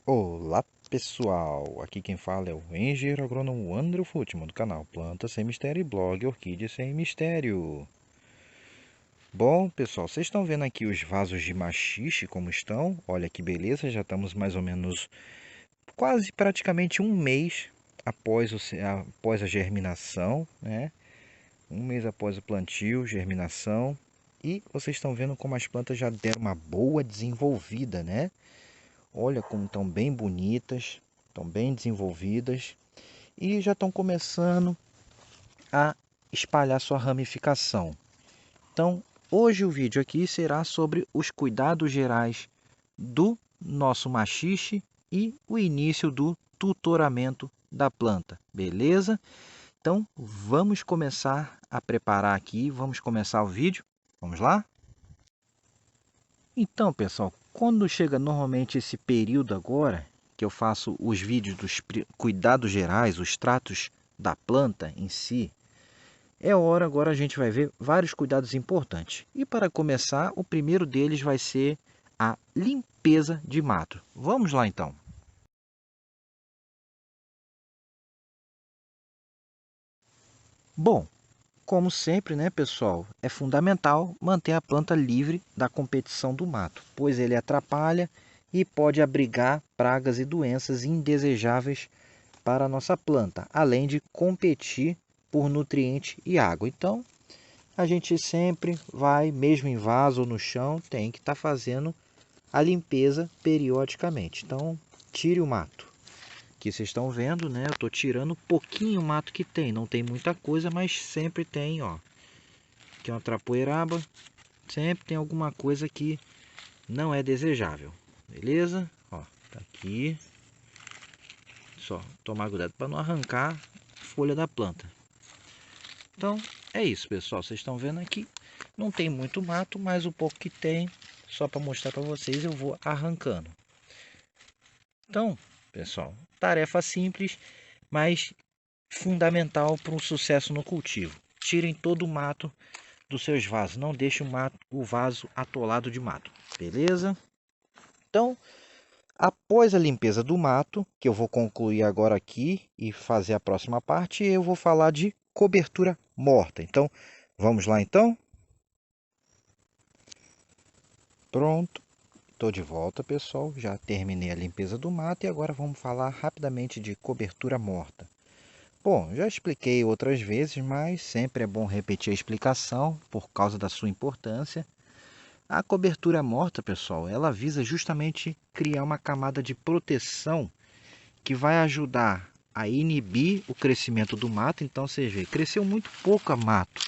Olá pessoal, aqui quem fala é o engenheiro agrônomo André Futman do canal Planta Sem Mistério e blog Orquídea Sem Mistério. Bom pessoal, vocês estão vendo aqui os vasos de machixe como estão? Olha que beleza, já estamos mais ou menos quase praticamente um mês após a germinação, né? Um mês após o plantio, germinação. E vocês estão vendo como as plantas já deram uma boa desenvolvida, né? Olha como estão bem bonitas, estão bem desenvolvidas e já estão começando a espalhar sua ramificação. Então, hoje o vídeo aqui será sobre os cuidados gerais do nosso machixe e o início do tutoramento da planta, beleza? Então, vamos começar a preparar aqui, vamos começar o vídeo. Vamos lá? Então, pessoal, quando chega normalmente esse período agora, que eu faço os vídeos dos cuidados gerais, os tratos da planta em si, é hora agora a gente vai ver vários cuidados importantes. E para começar, o primeiro deles vai ser a limpeza de mato. Vamos lá então. Bom, como sempre, né, pessoal, é fundamental manter a planta livre da competição do mato, pois ele atrapalha e pode abrigar pragas e doenças indesejáveis para a nossa planta, além de competir por nutriente e água. Então, a gente sempre vai, mesmo em vaso ou no chão, tem que estar fazendo a limpeza periodicamente. Então, tire o mato. Aqui vocês estão vendo, né? Eu estou tirando pouquinho mato que tem. Não tem muita coisa, mas sempre tem, ó. Aqui é uma trapoeiraba. Sempre tem alguma coisa que não é desejável. Beleza? Ó, tá aqui. Só tomar cuidado para não arrancar a folha da planta. Então, é isso, pessoal. Vocês estão vendo aqui. Não tem muito mato, mas o pouco que tem, só para mostrar para vocês, eu vou arrancando. Então, pessoal, tarefa simples, mas fundamental para um sucesso no cultivo. Tirem todo o mato dos seus vasos, não deixe o vaso atolado de mato, beleza? Então, após a limpeza do mato, que eu vou concluir agora aqui e fazer a próxima parte, eu vou falar de cobertura morta. Então, vamos lá então? Pronto, estou de volta, pessoal. Já terminei a limpeza do mato e agora vamos falar rapidamente de cobertura morta. Bom, já expliquei outras vezes, mas sempre é bom repetir a explicação por causa da sua importância. A cobertura morta, pessoal, ela visa justamente criar uma camada de proteção que vai ajudar a inibir o crescimento do mato. Então, você vê, cresceu muito pouco mato.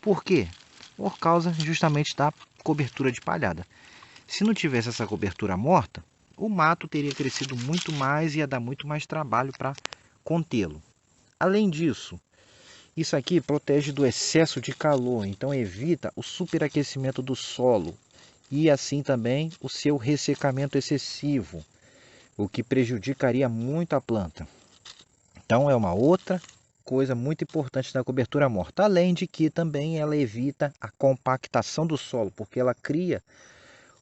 Por quê? Por causa justamente da cobertura de palhada. Se não tivesse essa cobertura morta, o mato teria crescido muito mais e ia dar muito mais trabalho para contê-lo. Além disso, isso aqui protege do excesso de calor, então evita o superaquecimento do solo e assim também o seu ressecamento excessivo, o que prejudicaria muito a planta. Então é uma outra coisa muito importante da cobertura morta, além de que também ela evita a compactação do solo, porque ela cria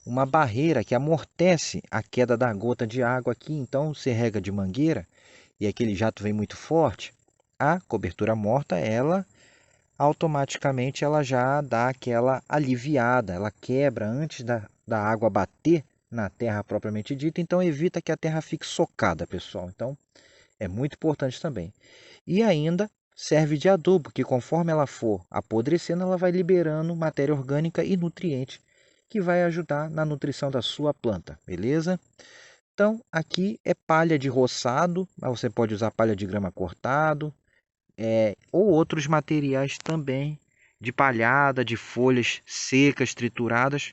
uma barreira que amortece a queda da gota de água aqui. Então, se rega de mangueira e aquele jato vem muito forte, a cobertura morta, ela automaticamente ela já dá aquela aliviada, ela quebra antes da água bater na terra propriamente dita, então evita que a terra fique socada, pessoal. Então, é muito importante também. E ainda serve de adubo, que conforme ela for apodrecendo, ela vai liberando matéria orgânica e nutriente, que vai ajudar na nutrição da sua planta, beleza? Então, aqui é palha de roçado, mas você pode usar palha de grama cortado, ou outros materiais também de palhada, de folhas secas, trituradas,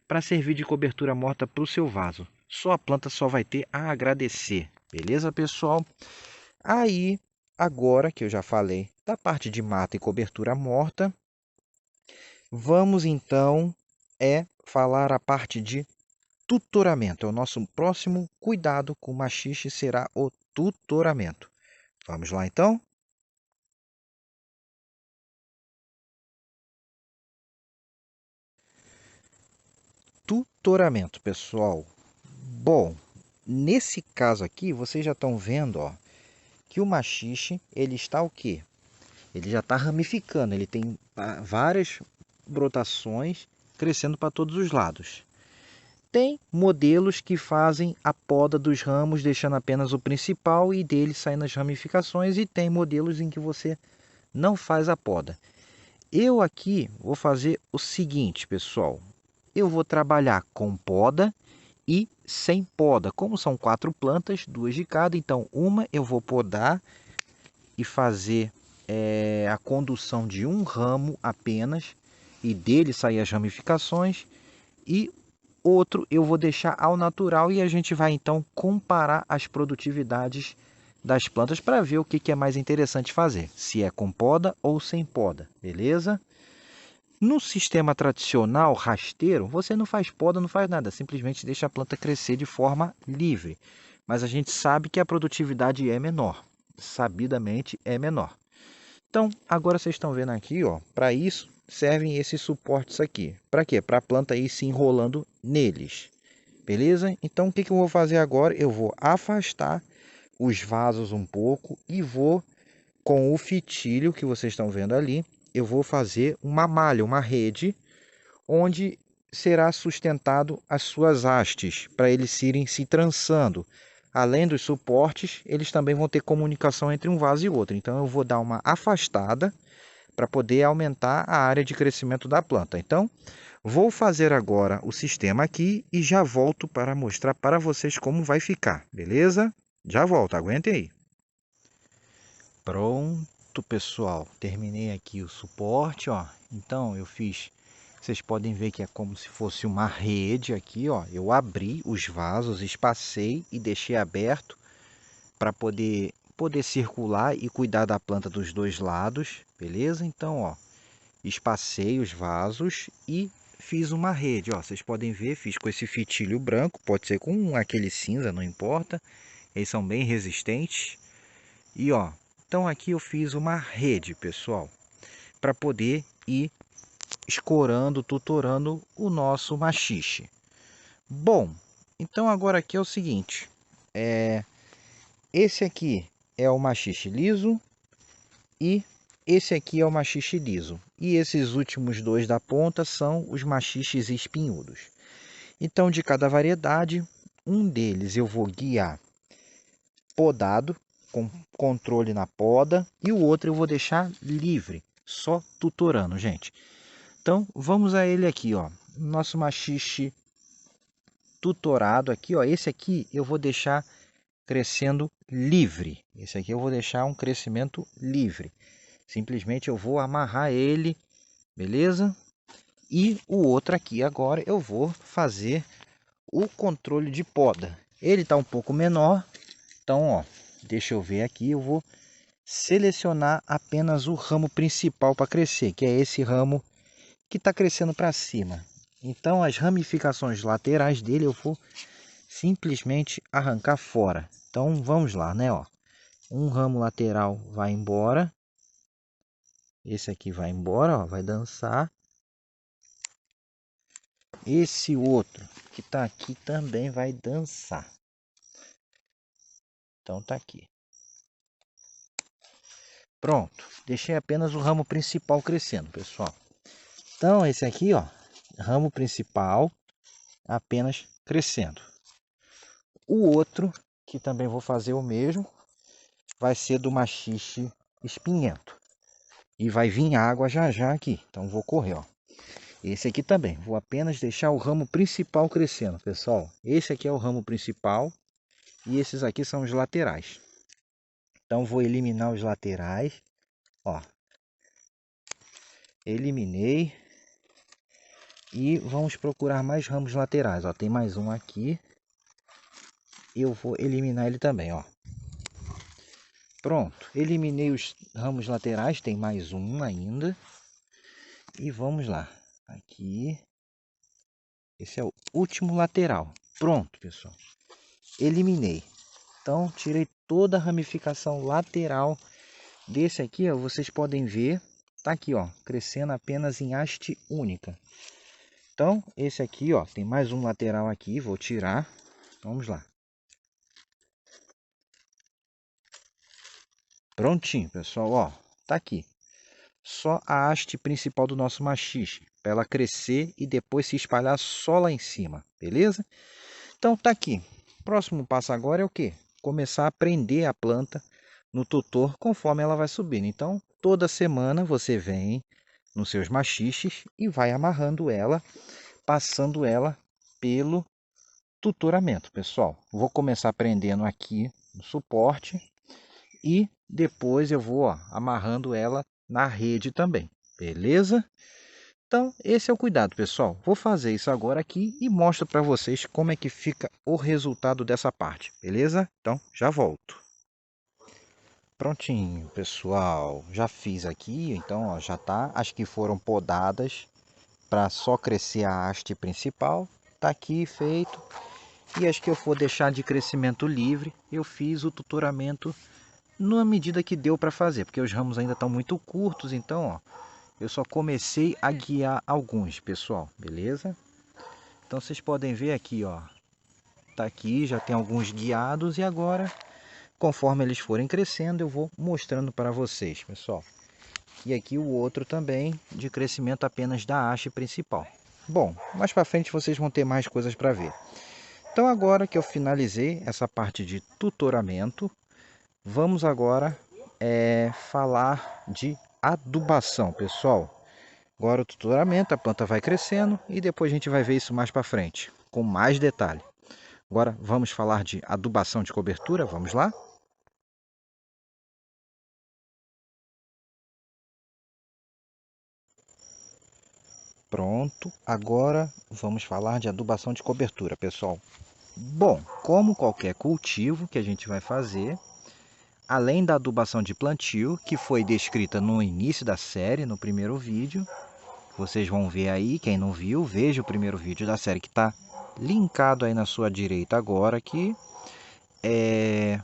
para servir de cobertura morta para o seu vaso. Só a planta só vai ter a agradecer, beleza, pessoal? Aí, agora que eu já falei da parte de mata e cobertura morta, vamos então falar a parte de tutoramento. É o nosso próximo cuidado com o machixe será o tutoramento. Vamos lá então? Tutoramento, pessoal. Bom, nesse caso aqui, vocês já estão vendo, ó, que o maxixe, ele está o quê? Ele já está ramificando, ele tem várias brotações crescendo para todos os lados. Tem modelos que fazem a poda dos ramos, deixando apenas o principal e dele saindo as ramificações, e tem modelos em que você não faz a poda. Eu aqui vou fazer o seguinte, pessoal. Eu vou trabalhar com poda e sem poda. Como são 4 plantas, 2 de cada, então uma eu vou podar e fazer a condução de um ramo apenas e dele sair as ramificações, e outro eu vou deixar ao natural, e a gente vai então comparar as produtividades das plantas para ver o que é mais interessante fazer, se é com poda ou sem poda, beleza? No sistema tradicional rasteiro, você não faz poda, não faz nada, simplesmente deixa a planta crescer de forma livre. Mas a gente sabe que a produtividade é menor, sabidamente é menor. Então, agora vocês estão vendo aqui, ó, para isso servem esses suportes aqui. Para quê? Para a planta ir se enrolando neles. Beleza? Então, o que eu vou fazer agora? Eu vou afastar os vasos um pouco e vou, com o fitilho que vocês estão vendo ali, eu vou fazer uma malha, uma rede, onde será sustentado as suas hastes, para eles irem se trançando. Além dos suportes, eles também vão ter comunicação entre um vaso e outro. Então eu vou dar uma afastada para poder aumentar a área de crescimento da planta. Então, vou fazer agora o sistema aqui e já volto para mostrar para vocês como vai ficar, beleza? Já volto, aguentem aí. Pronto, pessoal, terminei aqui o suporte, ó. Então eu fiz, vocês podem ver que é como se fosse uma rede aqui, ó. Eu abri os vasos, espacei e deixei aberto para poder circular e cuidar da planta dos dois lados, beleza? Então, ó, espacei os vasos e fiz uma rede, ó. Vocês podem ver, fiz com esse fitilho branco, pode ser com aquele cinza, não importa. Eles são bem resistentes. E ó, então aqui eu fiz uma rede, pessoal, para poder ir escorando, tutorando o nosso maxixe. Bom, então agora aqui é o seguinte, esse aqui é o maxixe liso e esse aqui é o maxixe liso. E esses últimos dois da ponta são os machixes espinhudos. Então, de cada variedade, um deles eu vou guiar podado, com controle na poda, e o outro eu vou deixar livre, só tutorando, gente. Então, vamos a ele aqui, ó. Nosso maxixe tutorado aqui, ó. Esse aqui eu vou deixar crescendo livre. Esse aqui eu vou deixar um crescimento livre. Simplesmente eu vou amarrar ele, beleza? E o outro aqui agora eu vou fazer o controle de poda. Ele está um pouco menor, então, ó, deixa eu ver aqui, eu vou selecionar apenas o ramo principal para crescer, que é esse ramo que está crescendo para cima. Então, as ramificações laterais dele eu vou simplesmente arrancar fora. Então, vamos lá, né? Ó, um ramo lateral vai embora. Esse aqui vai embora, ó, vai dançar. Esse outro que está aqui também vai dançar. Então, tá aqui. Pronto, deixei apenas o ramo principal crescendo, pessoal. Então, esse aqui, ó, ramo principal apenas crescendo. O outro, que também vou fazer o mesmo, vai ser do maxixe espinhento. E vai vir água já já aqui, então vou correr, ó. Esse aqui também, vou apenas deixar o ramo principal crescendo, pessoal. Esse aqui é o ramo principal e esses aqui são os laterais. Então, vou eliminar os laterais, ó. Eliminei. E vamos procurar mais ramos laterais, ó. Tem mais um aqui. Eu vou eliminar ele também, ó. Pronto, eliminei os ramos laterais, tem mais um ainda. E vamos lá. Aqui. Esse é o último lateral. Pronto, pessoal. Eliminei. Então, tirei toda a ramificação lateral desse aqui, ó. Vocês podem ver, tá aqui, ó, crescendo apenas em haste única. Então, esse aqui, ó, tem mais um lateral aqui, vou tirar. Vamos lá. Prontinho, pessoal, ó, tá aqui. Só a haste principal do nosso maxixe, para ela crescer e depois se espalhar só lá em cima, beleza? Então tá aqui. Próximo passo agora é o quê? Começar a prender a planta no tutor conforme ela vai subindo. Então, toda semana você vem nos seus machiches e vai amarrando ela, passando ela pelo tutoramento, pessoal. Vou começar prendendo aqui no suporte e depois eu vou, ó, amarrando ela na rede também, beleza? Então, esse é o cuidado, pessoal. Vou fazer isso agora aqui e mostro para vocês como é que fica o resultado dessa parte, beleza? Então, já volto. Prontinho, pessoal. Já fiz aqui, então, ó, já tá. As que foram podadas para só crescer a haste principal, tá aqui feito. E as que eu for deixar de crescimento livre, eu fiz o tutoramento na medida que deu para fazer, porque os ramos ainda estão muito curtos, então, ó, eu só comecei a guiar alguns, pessoal, beleza? Então vocês podem ver aqui, ó, tá aqui, já tem alguns guiados e agora, conforme eles forem crescendo, eu vou mostrando para vocês, pessoal. E aqui o outro também de crescimento apenas da haste principal. Bom, mais para frente vocês vão ter mais coisas para ver. Então agora que eu finalizei essa parte de tutoramento, vamos agora falar de adubação, pessoal. Agora o tutoramento, a planta vai crescendo e depois a gente vai ver isso mais para frente, com mais detalhe. Agora vamos falar de adubação de cobertura, vamos lá? Pronto, agora vamos falar de adubação de cobertura, pessoal. Bom, como qualquer cultivo que a gente vai fazer, além da adubação de plantio, que foi descrita no início da série, no primeiro vídeo, vocês vão ver aí, quem não viu, veja o primeiro vídeo da série que está linkado aí na sua direita agora, que é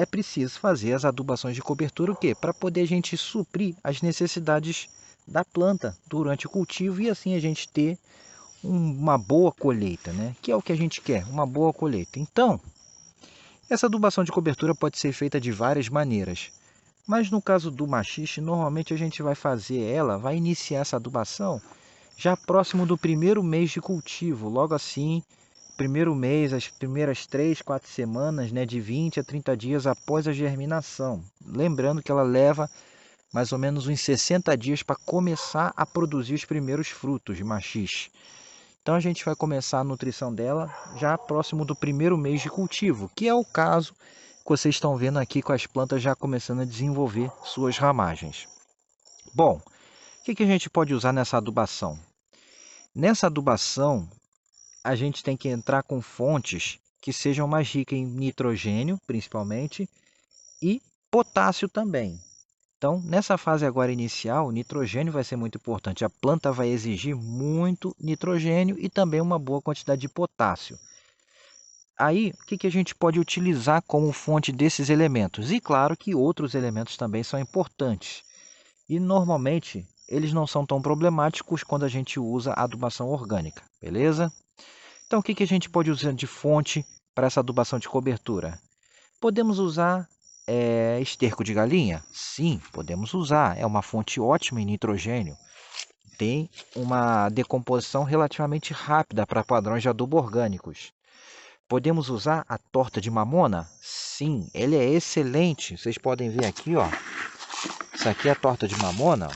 preciso fazer as adubações de cobertura, o quê? Para poder a gente suprir as necessidades da planta durante o cultivo e assim a gente ter uma boa colheita, né? Que é o que a gente quer, uma boa colheita. Então, essa adubação de cobertura pode ser feita de várias maneiras. Mas no caso do maxixe, normalmente a gente vai fazer ela, vai iniciar essa adubação já próximo do primeiro mês de cultivo. Logo assim, primeiro mês, as primeiras 3, 4 semanas, né, de 20 a 30 dias após a germinação. Lembrando que ela leva mais ou menos uns 60 dias para começar a produzir os primeiros frutos de maxixe. Então a gente vai começar a nutrição dela já próximo do primeiro mês de cultivo, que é o caso que vocês estão vendo aqui com as plantas já começando a desenvolver suas ramagens. Bom, o que a gente pode usar nessa adubação? Nessa adubação, a gente tem que entrar com fontes que sejam mais ricas em nitrogênio, principalmente, e potássio também. Então, nessa fase agora inicial, o nitrogênio vai ser muito importante. A planta vai exigir muito nitrogênio e também uma boa quantidade de potássio. Aí, o que a gente pode utilizar como fonte desses elementos? E claro que outros elementos também são importantes. E normalmente, eles não são tão problemáticos quando a gente usa a adubação orgânica, beleza? Então, o que a gente pode usar de fonte para essa adubação de cobertura? Podemos usar esterco de galinha? Sim, podemos usar. É uma fonte ótima em nitrogênio. Tem uma decomposição relativamente rápida para padrões de adubo orgânicos. Podemos usar a torta de mamona? Sim, ele é excelente. Vocês podem ver aqui, ó. Isso aqui é a torta de mamona.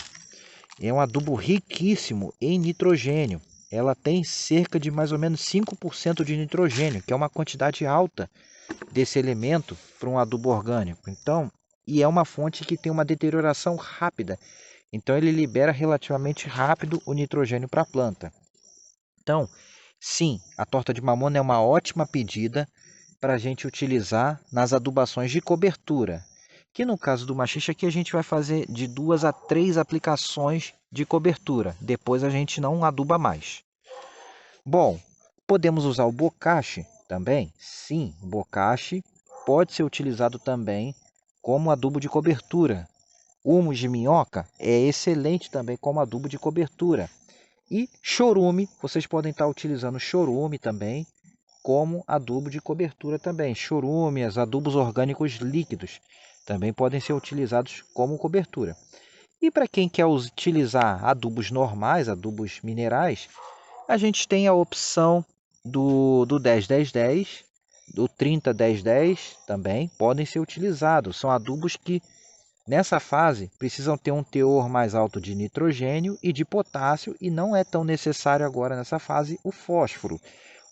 É um adubo riquíssimo em nitrogênio. Ela tem cerca de mais ou menos 5% de nitrogênio, que é uma quantidade alta desse elemento para um adubo orgânico. Então, e é uma fonte que tem uma deterioração rápida. Então, ele libera relativamente rápido o nitrogênio para a planta. Então, sim, a torta de mamona é uma ótima pedida para a gente utilizar nas adubações de cobertura. Que no caso do maxixe aqui a gente vai fazer de 2 a 3 aplicações de cobertura. Depois a gente não aduba mais. Bom, podemos usar o bocache também? Sim, o bocache pode ser utilizado também como adubo de cobertura. Humus de minhoca é excelente também como adubo de cobertura. E chorume, vocês podem estar utilizando chorume também como adubo de cobertura também. Chorumes, adubos orgânicos líquidos. Também podem ser utilizados como cobertura. E para quem quer utilizar adubos normais, adubos minerais, a gente tem a opção do 10-10-10, do 30-10-10 também podem ser utilizados. São adubos que nessa fase precisam ter um teor mais alto de nitrogênio e de potássio e não é tão necessário agora nessa fase o fósforo,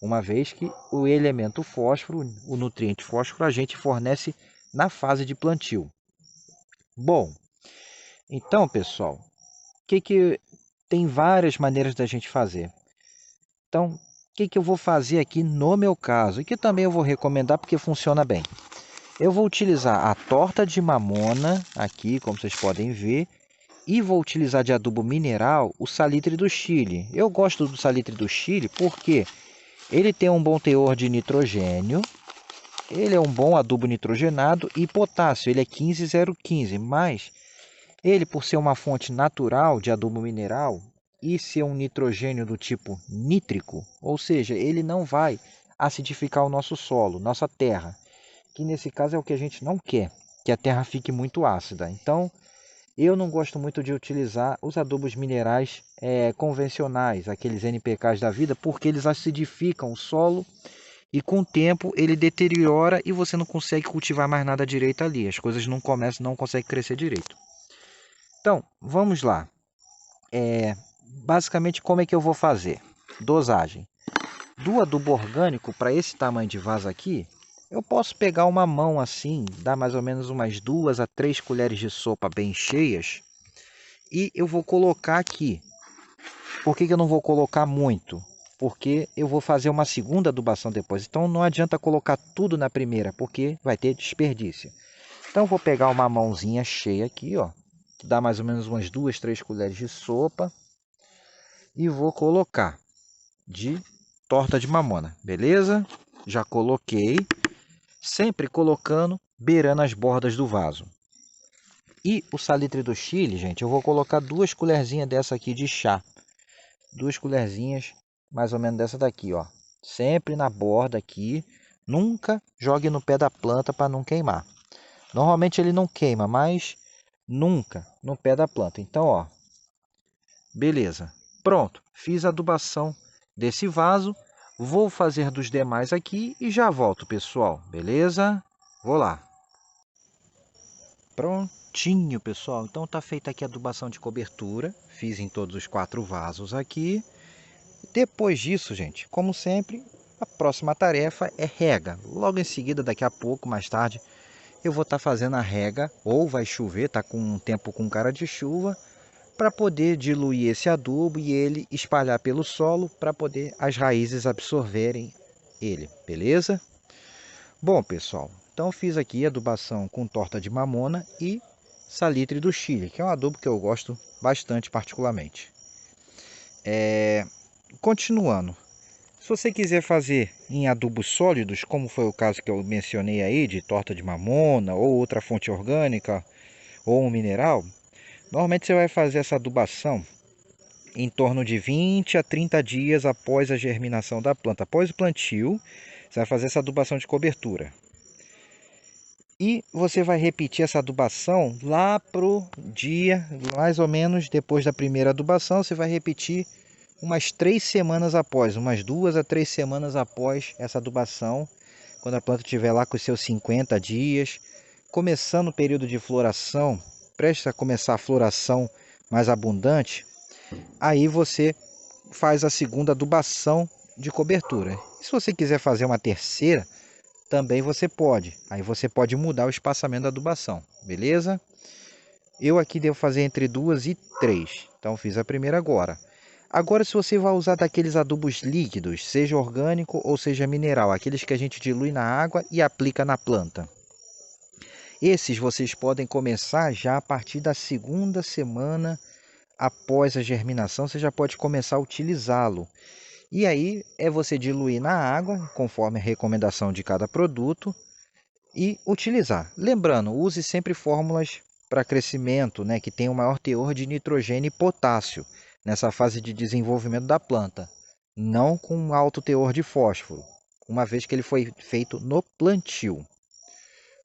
uma vez que o elemento fósforo, o nutriente fósforo, a gente fornece na fase de plantio. Bom, então pessoal, que tem várias maneiras da gente fazer. Então, o que eu vou fazer aqui no meu caso, e que também eu vou recomendar porque funciona bem. Eu vou utilizar a torta de mamona aqui, como vocês podem ver, e vou utilizar de adubo mineral o salitre do Chile. Eu gosto do salitre do Chile porque ele tem um bom teor de nitrogênio, ele é um bom adubo nitrogenado e potássio, ele é 15,015, mas ele, por ser uma fonte natural de adubo mineral e ser um nitrogênio do tipo nítrico, ou seja, ele não vai acidificar o nosso solo, nossa terra, que nesse caso é o que a gente não quer, que a terra fique muito ácida. Então, eu não gosto muito de utilizar os adubos minerais convencionais, aqueles NPKs da vida, porque eles acidificam o solo e com o tempo ele deteriora e você não consegue cultivar mais nada direito ali. As coisas não começam, não conseguem crescer direito. Então, vamos lá. Basicamente, como é que eu vou fazer? Dosagem. Do adubo orgânico para esse tamanho de vaso aqui, eu posso pegar uma mão assim, dar mais ou menos umas 2 a 3 colheres de sopa bem cheias, e eu vou colocar aqui. Por que eu não vou colocar muito? Porque eu vou fazer uma segunda adubação depois. Então não adianta colocar tudo na primeira, porque vai ter desperdício. Então eu vou pegar uma mãozinha cheia aqui, ó, que dá mais ou menos umas 2, 3 colheres de sopa, e vou colocar de torta de mamona, beleza? Já coloquei, sempre colocando beirando as bordas do vaso. E o salitre do Chile, gente, eu vou colocar 2 colherzinhas dessa aqui de chá. 2 colherzinhas mais ou menos dessa daqui, ó. Sempre na borda aqui. Nunca jogue no pé da planta para não queimar. Normalmente ele não queima, mas nunca no pé da planta. Então, ó, beleza. Pronto, fiz a adubação desse vaso. Vou fazer dos demais aqui e já volto, pessoal. Beleza? Vou lá. Prontinho, pessoal. Então tá feita aqui a adubação de cobertura. Fiz em todos os 4 vasos aqui. Depois disso, gente, como sempre, a próxima tarefa é rega. Logo em seguida, daqui a pouco, mais tarde, eu vou estar fazendo a rega, ou vai chover, tá com um tempo com cara de chuva, para poder diluir esse adubo e ele espalhar pelo solo para poder as raízes absorverem ele, beleza? Bom, pessoal, então fiz aqui adubação com torta de mamona e salitre do Chile, que é um adubo que eu gosto bastante particularmente. Continuando, se você quiser fazer em adubos sólidos, como foi o caso que eu mencionei aí, de torta de mamona ou outra fonte orgânica ou um mineral, normalmente você vai fazer essa adubação em torno de 20 a 30 dias após a germinação da planta. Após o plantio, você vai fazer essa adubação de cobertura. E você vai repetir essa adubação lá pro dia, mais ou menos depois da primeira adubação, você vai repetir umas 3 semanas após, umas 2 a 3 semanas após essa adubação, quando a planta estiver lá com os seus 50 dias, começando o período de floração, prestes a começar a floração mais abundante, aí você faz a segunda adubação de cobertura. E se você quiser fazer uma terceira, também você pode. Aí você pode mudar o espaçamento da adubação, beleza? Eu aqui devo fazer entre 2 e 3, então fiz a primeira agora. Agora, se você vai usar daqueles adubos líquidos, seja orgânico ou seja mineral, aqueles que a gente dilui na água e aplica na planta. Esses vocês podem começar já a partir da segunda semana após a germinação, você já pode começar a utilizá-lo. E aí é você diluir na água, conforme a recomendação de cada produto, e utilizar. Lembrando, use sempre fórmulas para crescimento, né, que tenham maior teor de nitrogênio e potássio nessa fase de desenvolvimento da planta, não com alto teor de fósforo, uma vez que ele foi feito no plantio.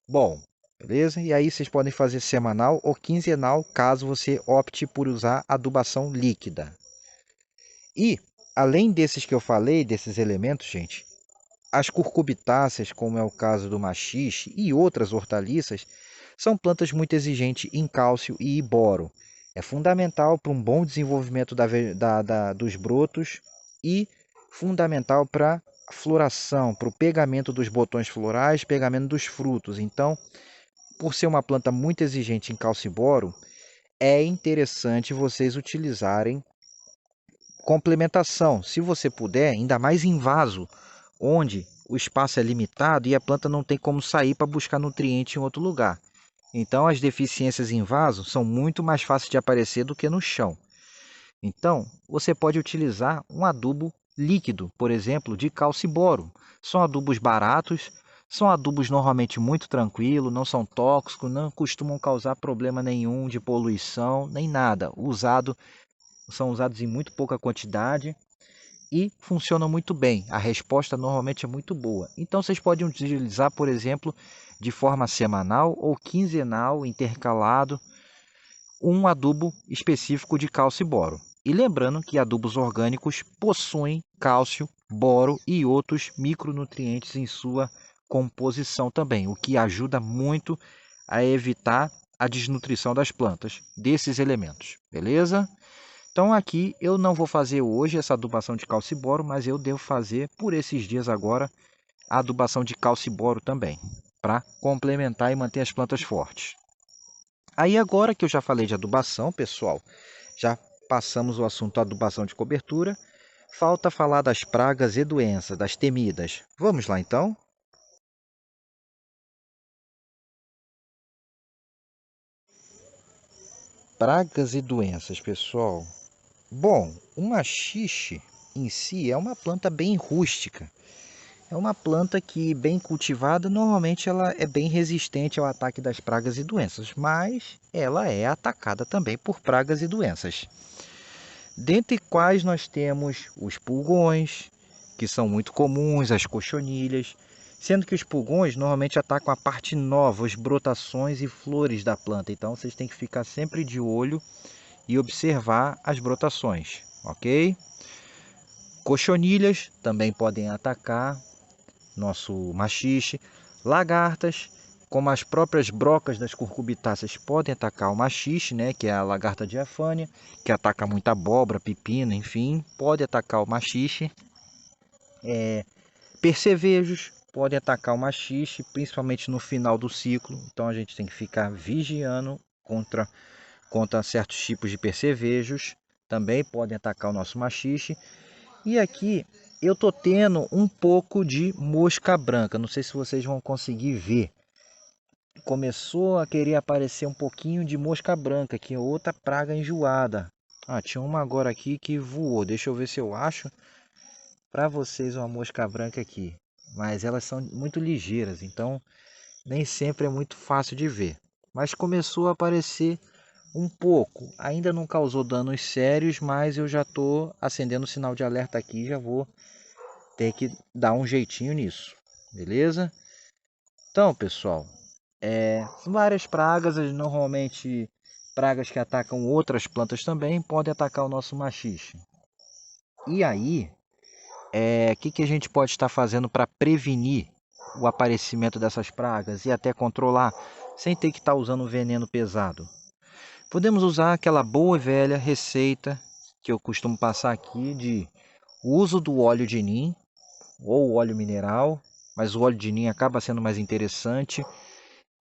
Bom, beleza? E aí vocês podem fazer semanal ou quinzenal, caso você opte por usar adubação líquida. E, além desses que eu falei, desses elementos, gente, as curcubitáceas, como é o caso do maxixe e outras hortaliças, são plantas muito exigentes em cálcio e boro. É fundamental para um bom desenvolvimento dos brotos e fundamental para a floração, para o pegamento dos botões florais, pegamento dos frutos. Então, por ser uma planta muito exigente em cálcio e boro, é interessante vocês utilizarem complementação, se você puder, ainda mais em vaso, onde o espaço é limitado e a planta não tem como sair para buscar nutriente em outro lugar. Então, as deficiências em vaso são muito mais fáceis de aparecer do que no chão. Então, você pode utilizar um adubo líquido, por exemplo, de cálcio e boro. São adubos baratos, são adubos normalmente muito tranquilos, não são tóxicos, não costumam causar problema nenhum de poluição, nem nada. São usados em muito pouca quantidade e funcionam muito bem. A resposta normalmente é muito boa. Então vocês podem utilizar, por exemplo, de forma semanal ou quinzenal, intercalado, um adubo específico de cálcio e boro. E lembrando que adubos orgânicos possuem cálcio, boro e outros micronutrientes em sua composição também, o que ajuda muito a evitar a desnutrição das plantas desses elementos, beleza? Então aqui eu não vou fazer hoje essa adubação de cálcio e boro, mas eu devo fazer por esses dias agora a adubação de cálcio e boro também, para complementar e manter as plantas fortes. Aí agora que eu já falei de adubação, pessoal, já passamos o assunto adubação de cobertura, falta falar das pragas e doenças, das temidas. Vamos lá então? Pragas e doenças, pessoal. Bom, o maxixe em si é uma planta bem rústica. É uma planta que, bem cultivada, normalmente ela é bem resistente ao ataque das pragas e doenças, mas ela é atacada também por pragas e doenças. Dentre quais nós temos os pulgões, que são muito comuns, as cochonilhas, sendo que os pulgões normalmente atacam a parte nova, as brotações e flores da planta. Então vocês têm que ficar sempre de olho e observar as brotações, ok? Cochonilhas também podem atacar nosso maxixe. Lagartas, como as próprias brocas das curcubitáceas, podem atacar o maxixe, né, que é a lagarta diafânia, que ataca muita abóbora, pepino, enfim, pode atacar o maxixe. Percevejos podem atacar o maxixe, principalmente no final do ciclo, então a gente tem que ficar vigiando contra certos tipos de percevejos, também podem atacar o nosso maxixe. E aqui eu tô tendo um pouco de mosca branca. Não sei se vocês vão conseguir ver. Começou a querer aparecer um pouquinho de mosca branca, que é outra praga enjoada. Ah, tinha uma agora aqui que voou. Deixa eu ver se eu acho para vocês uma mosca branca aqui. Mas elas são muito ligeiras, então nem sempre é muito fácil de ver. Mas começou a aparecer um pouco. Ainda não causou danos sérios, mas eu já estou acendendo o sinal de alerta aqui e já vou ter que dar um jeitinho nisso, beleza? Então, pessoal, várias pragas, normalmente pragas que atacam outras plantas também, podem atacar o nosso maxixe. E aí, que a gente pode estar fazendo para prevenir o aparecimento dessas pragas e até controlar, sem ter que estar usando veneno pesado? Podemos usar aquela boa e velha receita que eu costumo passar aqui de uso do óleo de nim ou óleo mineral, mas o óleo de nim acaba sendo mais interessante,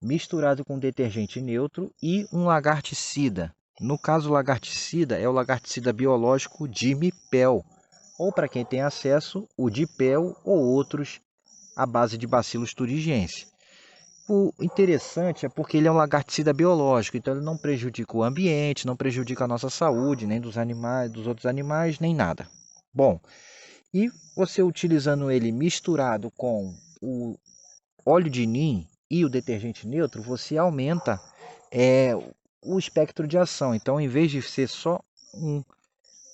misturado com detergente neutro e um lagarticida. No caso, o lagarticida é o lagarticida biológico Dimipel, ou para quem tem acesso, o Dipel ou outros à base de Bacillus thuringiensis. O interessante é porque ele é um lagarticida biológico, então ele não prejudica o ambiente, não prejudica a nossa saúde, nem dos animais, dos outros animais, nem nada. Bom, e você utilizando ele misturado com o óleo de nim e o detergente neutro, você aumenta o espectro de ação. Então, em vez de ser só um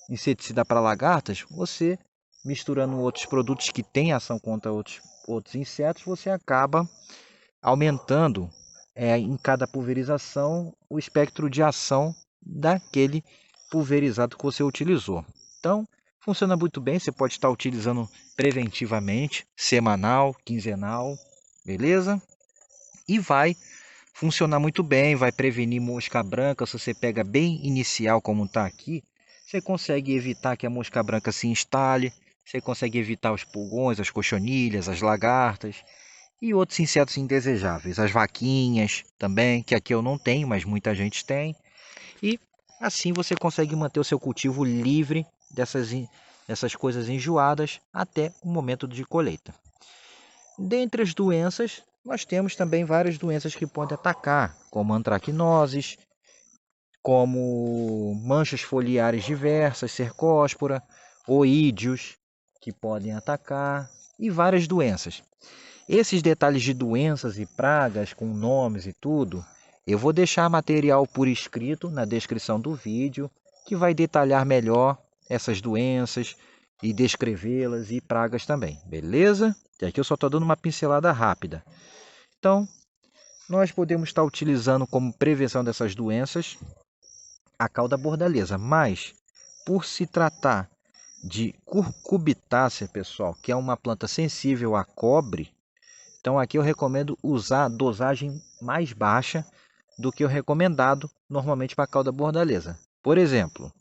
inseticida para lagartas, você misturando outros produtos que têm ação contra outros insetos, você acaba aumentando em cada pulverização o espectro de ação daquele pulverizado que você utilizou. Então, funciona muito bem, você pode estar utilizando preventivamente, semanal, quinzenal, beleza? E vai funcionar muito bem, vai prevenir mosca branca. Se você pega bem inicial como está aqui, você consegue evitar que a mosca branca se instale, você consegue evitar os pulgões, as cochonilhas, as lagartas e outros insetos indesejáveis, as vaquinhas também, que aqui eu não tenho, mas muita gente tem. E assim você consegue manter o seu cultivo livre dessas coisas enjoadas até o momento de colheita. Dentre as doenças, nós temos também várias doenças que podem atacar, como antracnoses, como manchas foliares diversas, cercóspora, oídios, que podem atacar, e várias doenças. Esses detalhes de doenças e pragas com nomes e tudo, eu vou deixar material por escrito na descrição do vídeo, que vai detalhar melhor essas doenças e descrevê-las e pragas também, beleza? E aqui eu só estou dando uma pincelada rápida. Então, nós podemos estar utilizando como prevenção dessas doenças a cauda bordaleza, mas por se tratar de curcubitácea, pessoal, que é uma planta sensível a cobre, então aqui eu recomendo usar dosagem mais baixa do que o recomendado normalmente para a cauda bordaleza. Por exemplo,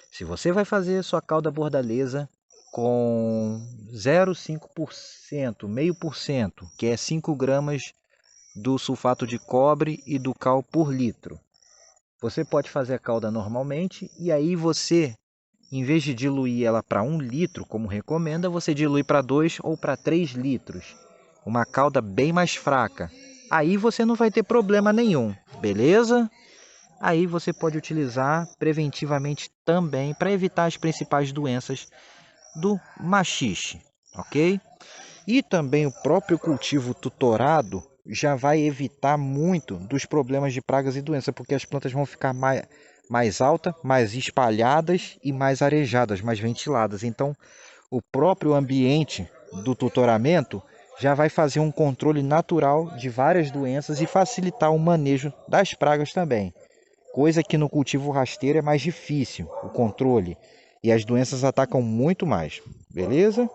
se você vai fazer sua cauda bordaleza com 0,5%, meio por cento, que é 5 gramas do sulfato de cobre e do cal por litro, você pode fazer a cauda normalmente e aí você, em vez de diluir ela para 1 litro, como recomenda, você dilui para 2 ou para 3 litros. Uma cauda bem mais fraca. Aí você não vai ter problema nenhum, beleza? Aí você pode utilizar preventivamente também para evitar as principais doenças do machixe, ok? E também o próprio cultivo tutorado já vai evitar muito dos problemas de pragas e doenças, porque as plantas vão ficar mais altas, mais espalhadas e mais arejadas, mais ventiladas. Então, o próprio ambiente do tutoramento já vai fazer um controle natural de várias doenças e facilitar o manejo das pragas também. Coisa que no cultivo rasteiro é mais difícil, o controle. E as doenças atacam muito mais, beleza?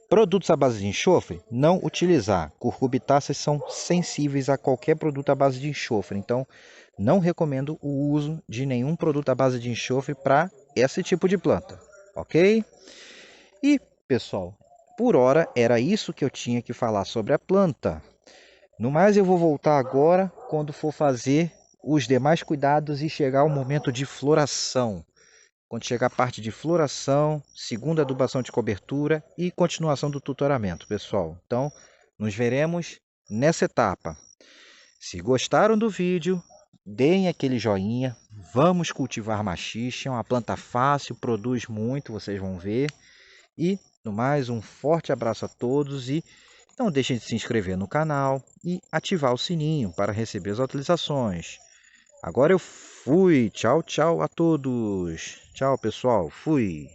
Produtos à base de enxofre, não utilizar. Curcubitáceas são sensíveis a qualquer produto à base de enxofre. Então, não recomendo o uso de nenhum produto à base de enxofre para esse tipo de planta, ok? E, pessoal, por hora era isso que eu tinha que falar sobre a planta. No mais, eu vou voltar agora quando for fazer os demais cuidados e chegar o momento de floração. Quando chegar a parte de floração, segunda adubação de cobertura e continuação do tutoramento, pessoal. Então, nos veremos nessa etapa. Se gostaram do vídeo, deem aquele joinha. Vamos cultivar machixe, é uma planta fácil, produz muito, vocês vão ver. E, no mais, um forte abraço a todos e não deixem de se inscrever no canal e ativar o sininho para receber as atualizações. Agora eu fui. Tchau, tchau a todos. Tchau, pessoal. Fui.